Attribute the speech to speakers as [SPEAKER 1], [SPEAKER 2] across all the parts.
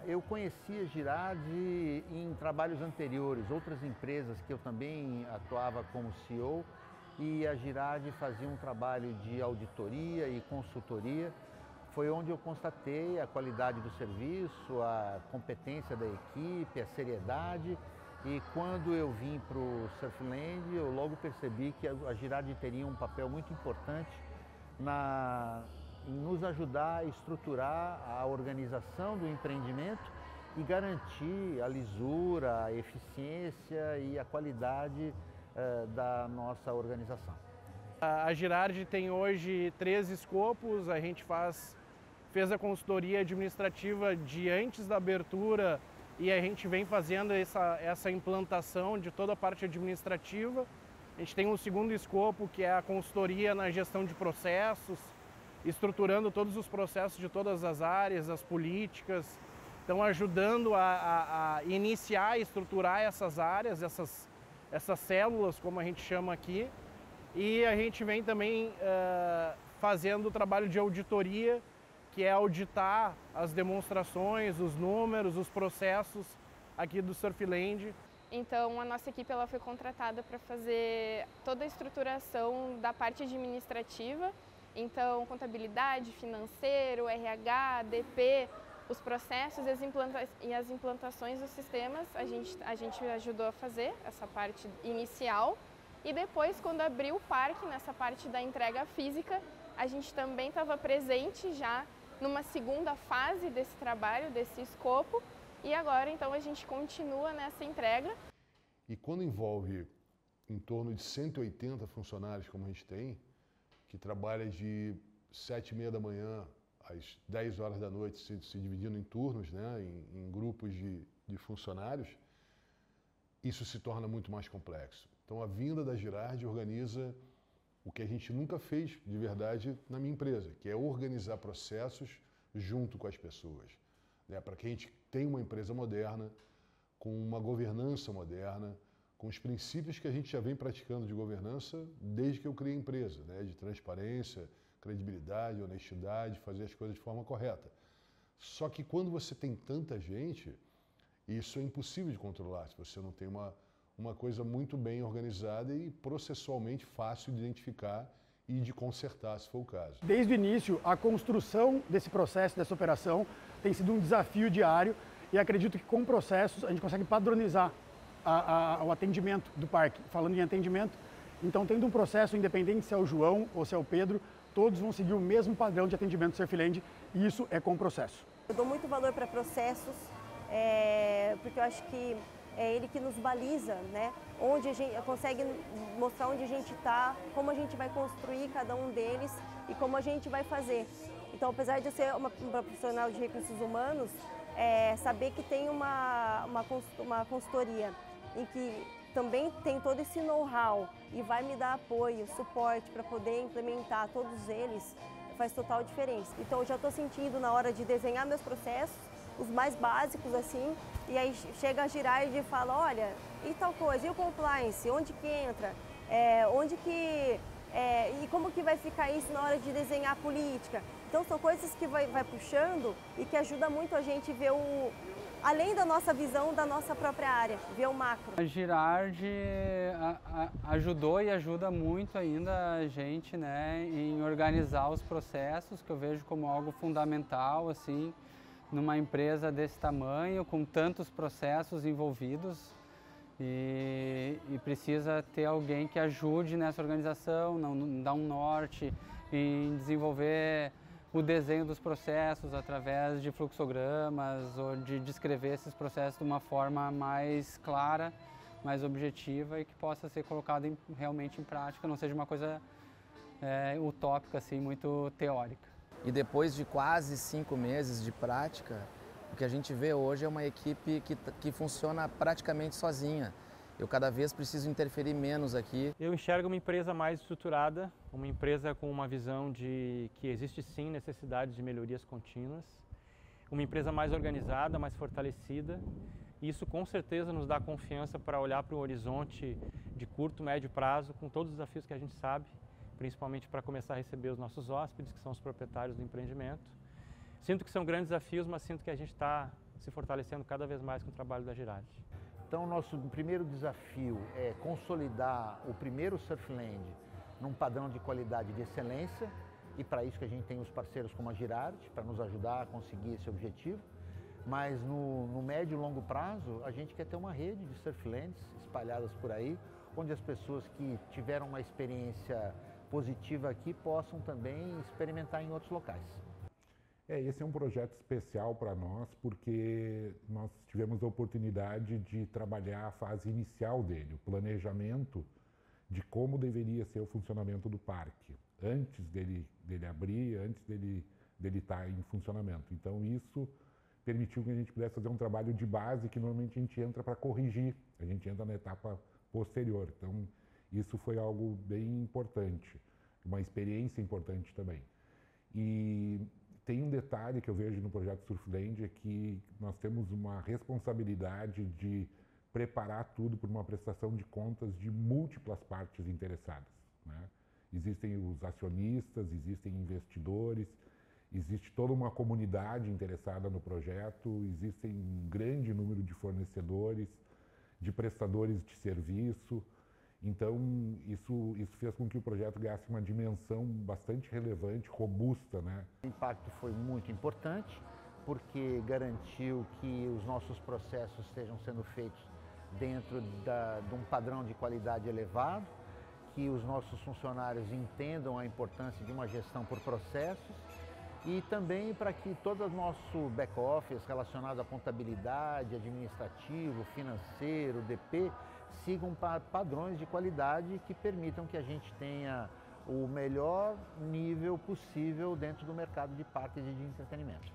[SPEAKER 1] Eu conhecia Girardi em trabalhos anteriores, outras empresas que eu também atuava como CEO, e a Girardi fazia um trabalho de auditoria e consultoria. Foi onde eu constatei a qualidade do serviço, a competência da equipe, a seriedade. E quando eu vim para o Surfland, eu logo percebi que a Girardi teria um papel muito importante em nos ajudar a estruturar a organização do empreendimento e garantir a lisura, a eficiência e a qualidade da nossa organização.
[SPEAKER 2] A Girardi tem hoje 3 escopos. A gente fez a consultoria administrativa de antes da abertura e a gente vem fazendo essa implantação de toda a parte administrativa. A gente tem um segundo escopo, que é a consultoria na gestão de processos, estruturando todos os processos de todas as áreas, as políticas, então ajudando a iniciar e estruturar essas áreas, essas células, como a gente chama aqui. E a gente vem também fazendo o trabalho de auditoria, que é auditar as demonstrações, os números, os processos aqui do Surfland.
[SPEAKER 3] Então a nossa equipe ela foi contratada para fazer toda a estruturação da parte administrativa, então contabilidade, financeiro, RH, DP, os processos e as implantações dos sistemas, a gente ajudou a fazer essa parte inicial. E depois, quando abriu o parque, nessa parte da entrega física, a gente também estava presente já numa segunda fase desse trabalho, desse escopo, e agora então a gente continua nessa entrega.
[SPEAKER 4] E quando envolve em torno de 180 funcionários, como a gente tem, que trabalha de 7h30 da manhã às 10 horas da noite, se dividindo em turnos, né, em grupos de funcionários, isso se torna muito mais complexo. Então a vinda da Girardi organiza o que a gente nunca fez de verdade na minha empresa, que é organizar processos junto com as pessoas, né, para que a gente tenha uma empresa moderna, com uma governança moderna, com os princípios que a gente já vem praticando de governança desde que eu criei a empresa, né, de transparência, credibilidade, honestidade, fazer as coisas de forma correta. Só que quando você tem tanta gente, isso é impossível de controlar, se você não tem uma coisa muito bem organizada e processualmente fácil de identificar e de consertar, se for o caso.
[SPEAKER 5] Desde o início, a construção desse processo, dessa operação, tem sido um desafio diário e acredito que com processos a gente consegue padronizar o atendimento do parque. Falando em atendimento, então tendo um processo independente se é o João ou se é o Pedro, todos vão seguir o mesmo padrão de atendimento do Surfland e isso é com processo.
[SPEAKER 6] Eu dou muito valor para processos, porque eu acho que é ele que nos baliza, né? Onde a gente consegue mostrar onde a gente está, como a gente vai construir cada um deles e como a gente vai fazer. Então, apesar de eu ser uma profissional de recursos humanos, saber que tem uma consultoria em que também tem todo esse know-how e vai me dar apoio, suporte para poder implementar todos eles, faz total diferença. Então, eu já estou sentindo na hora de desenhar meus processos, os mais básicos assim, e aí chega a Girardi e fala, olha, e tal coisa, e o compliance, onde que entra, e como que vai ficar isso na hora de desenhar a política. Então são coisas que vai puxando e que ajuda muito a gente ver além da nossa visão da nossa própria área, ver o macro.
[SPEAKER 7] A Girardi ajudou e ajuda muito ainda a gente, né, em organizar os processos, que eu vejo como algo fundamental, assim, numa empresa desse tamanho, com tantos processos envolvidos, e precisa ter alguém que ajude nessa organização, dar um norte, em desenvolver o desenho dos processos através de fluxogramas ou de descrever esses processos de uma forma mais clara, mais objetiva e que possa ser colocada realmente em prática, não seja uma coisa utópica, assim, muito teórica.
[SPEAKER 8] E depois de quase 5 meses de prática, o que a gente vê hoje é uma equipe que funciona praticamente sozinha. Eu cada vez preciso interferir menos aqui.
[SPEAKER 9] Eu enxergo uma empresa mais estruturada, uma empresa com uma visão de que existe sim necessidade de melhorias contínuas, uma empresa mais organizada, mais fortalecida. E isso com certeza nos dá confiança para olhar para o horizonte de curto, médio prazo, com todos os desafios que a gente sabe, principalmente para começar a receber os nossos hóspedes, que são os proprietários do empreendimento. Sinto que são grandes desafios, mas sinto que a gente está se fortalecendo cada vez mais com o trabalho da Girardi.
[SPEAKER 1] Então, nosso primeiro desafio é consolidar o primeiro Surfland num padrão de qualidade de excelência, e para isso que a gente tem os parceiros como a Girardi, para nos ajudar a conseguir esse objetivo. Mas no médio e longo prazo, a gente quer ter uma rede de Surflands espalhadas por aí, onde as pessoas que tiveram uma experiência positiva aqui possam também experimentar em outros locais.
[SPEAKER 10] Esse é um projeto especial para nós, porque nós tivemos a oportunidade de trabalhar a fase inicial dele, o planejamento de como deveria ser o funcionamento do parque, antes dele abrir, antes dele estar em funcionamento. Então isso permitiu que a gente pudesse fazer um trabalho de base que normalmente a gente entra para corrigir, a gente entra na etapa posterior. Então isso foi algo bem importante, uma experiência importante também. E tem um detalhe que eu vejo no projeto Surfland, é que nós temos uma responsabilidade de preparar tudo por uma prestação de contas de múltiplas partes interessadas, né? Existem os acionistas, existem investidores, existe toda uma comunidade interessada no projeto, existem um grande número de fornecedores, de prestadores de serviço. Então, isso fez com que o projeto ganhasse uma dimensão bastante relevante, robusta, né?
[SPEAKER 1] O impacto foi muito importante, porque garantiu que os nossos processos estejam sendo feitos dentro de um padrão de qualidade elevado, que os nossos funcionários entendam a importância de uma gestão por processos, e também para que todo o nosso back-office relacionado à contabilidade, administrativo, financeiro, DP, sigam padrões de qualidade que permitam que a gente tenha o melhor nível possível dentro do mercado de parques e de entretenimento.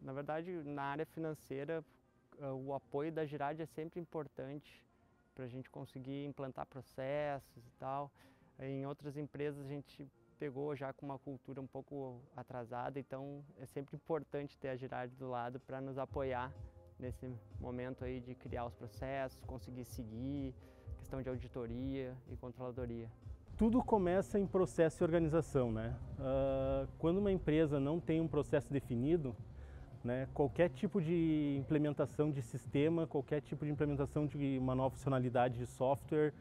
[SPEAKER 11] Na verdade, na área financeira, o apoio da Girardi é sempre importante para a gente conseguir implantar processos e tal. Em outras empresas a gente pegou já com uma cultura um pouco atrasada, então é sempre importante ter a Girardi do lado para nos apoiar nesse momento aí de criar os processos, conseguir seguir, questão de auditoria e controladoria.
[SPEAKER 2] Tudo começa em processo e organização, né? Quando uma empresa não tem um processo definido, né, qualquer tipo de implementação de sistema, qualquer tipo de implementação de uma nova funcionalidade de software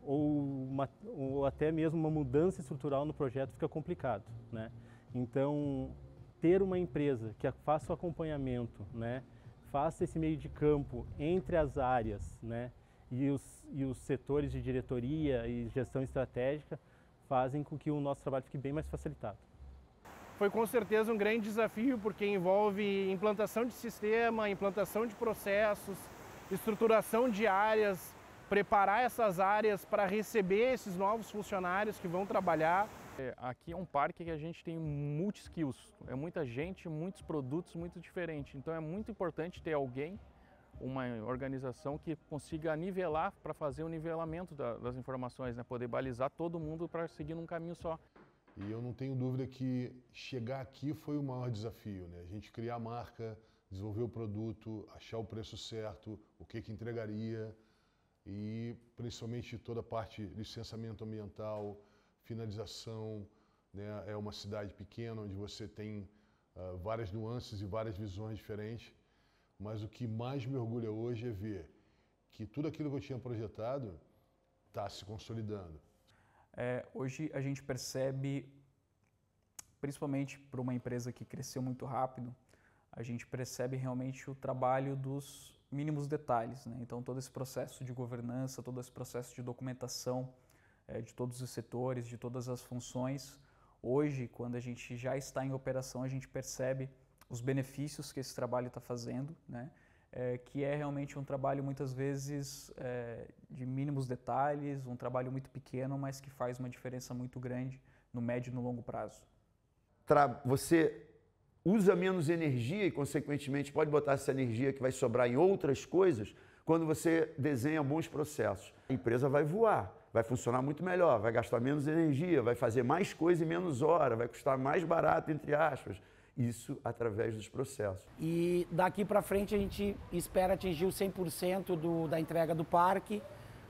[SPEAKER 2] ou até mesmo uma mudança estrutural no projeto fica complicado, né? Então, ter uma empresa que faça o acompanhamento, né, faça esse meio de campo entre as áreas, né, e os setores de diretoria e gestão estratégica fazem com que o nosso trabalho fique bem mais facilitado.
[SPEAKER 12] Foi com certeza um grande desafio, porque envolve implantação de sistema, implantação de processos, estruturação de áreas, preparar essas áreas para receber esses novos funcionários que vão trabalhar.
[SPEAKER 9] Aqui é um parque que a gente tem multi-skills, é muita gente, muitos produtos muito diferentes. Então é muito importante ter alguém, uma organização que consiga nivelar para fazer o nivelamento das informações, né? Poder balizar todo mundo para seguir num caminho só.
[SPEAKER 4] E eu não tenho dúvida que chegar aqui foi o maior desafio, né? A gente criar a marca, desenvolver o produto, achar o preço certo, o que entregaria e principalmente toda a parte de licenciamento ambiental, finalização, né? É uma cidade pequena onde você tem várias nuances e várias visões diferentes, mas o que mais me orgulha hoje é ver que tudo aquilo que eu tinha projetado está se consolidando.
[SPEAKER 13] Hoje a gente percebe, principalmente para uma empresa que cresceu muito rápido, a gente percebe realmente o trabalho dos mínimos detalhes, né? Então todo esse processo de governança, todo esse processo de documentação de todos os setores, de todas as funções, hoje, quando a gente já está em operação, a gente percebe os benefícios que esse trabalho está fazendo, né? Que é realmente um trabalho muitas vezes de mínimos detalhes, um trabalho muito pequeno, mas que faz uma diferença muito grande no médio e no longo prazo.
[SPEAKER 14] Você usa menos energia e, consequentemente, pode botar essa energia que vai sobrar em outras coisas quando você desenha bons processos. A empresa vai voar, vai funcionar muito melhor, vai gastar menos energia, vai fazer mais coisa em menos hora, vai custar mais barato, entre aspas. Isso através dos processos.
[SPEAKER 15] E daqui para frente a gente espera atingir o 100% da entrega do parque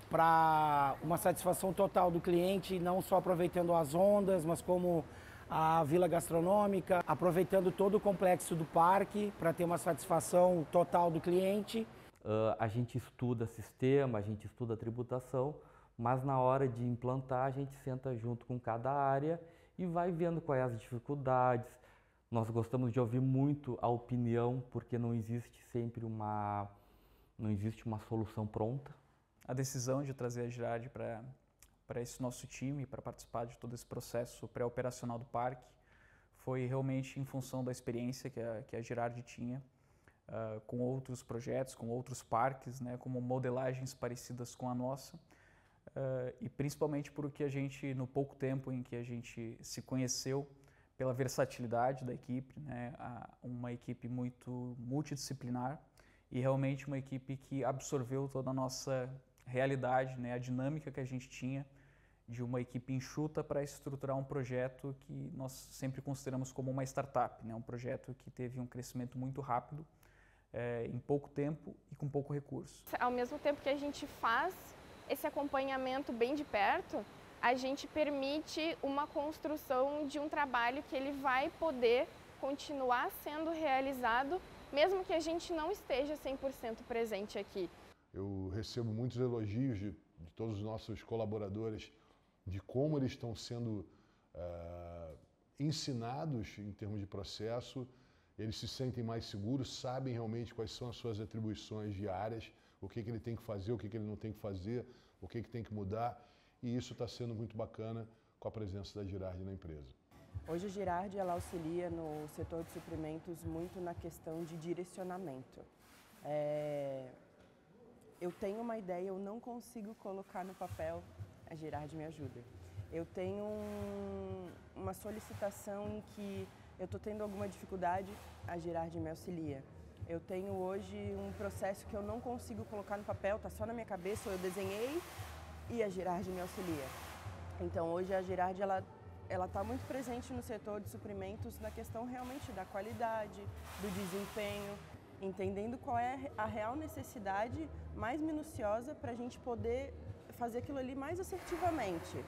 [SPEAKER 15] para uma satisfação total do cliente, não só aproveitando as ondas, mas como a vila gastronômica, aproveitando todo o complexo do parque para ter uma satisfação total do cliente.
[SPEAKER 16] A gente estuda sistema, a gente estuda tributação, mas na hora de implantar a gente senta junto com cada área e vai vendo quais as dificuldades. Nós gostamos de ouvir muito a opinião, porque não existe sempre uma solução pronta.
[SPEAKER 13] A decisão de trazer a Girardi para esse nosso time, para participar de todo esse processo pré-operacional do parque, foi realmente em função da experiência que a Girardi tinha com outros projetos, com outros parques, né, com modelagens parecidas com a nossa, e principalmente porque a gente, no pouco tempo em que a gente se conheceu, pela versatilidade da equipe, né, uma equipe muito multidisciplinar e realmente uma equipe que absorveu toda a nossa realidade, né, a dinâmica que a gente tinha de uma equipe enxuta para estruturar um projeto que nós sempre consideramos como uma startup, né, um projeto que teve um crescimento muito rápido, em pouco tempo e com pouco recurso.
[SPEAKER 3] Ao mesmo tempo que a gente faz esse acompanhamento bem de perto, a gente permite uma construção de um trabalho que ele vai poder continuar sendo realizado, mesmo que a gente não esteja 100% presente aqui.
[SPEAKER 4] Eu recebo muitos elogios de todos os nossos colaboradores de como eles estão sendo ensinados em termos de processo. Eles se sentem mais seguros, sabem realmente quais são as suas atribuições diárias, o que ele tem que fazer, o que ele não tem que fazer, o que tem que mudar. E isso está sendo muito bacana com a presença da Girardi na empresa.
[SPEAKER 17] Hoje a Girardi ela auxilia no setor de suprimentos muito na questão de direcionamento. Eu tenho uma ideia, eu não consigo colocar no papel, a Girardi me ajuda. Eu tenho uma solicitação em que eu estou tendo alguma dificuldade, a Girardi me auxilia. Eu tenho hoje um processo que eu não consigo colocar no papel, está só na minha cabeça, ou eu desenhei e a Girardi me auxilia. Então hoje a Girardi ela está muito presente no setor de suprimentos na questão realmente da qualidade, do desempenho, entendendo qual é a real necessidade mais minuciosa para a gente poder fazer aquilo ali mais assertivamente.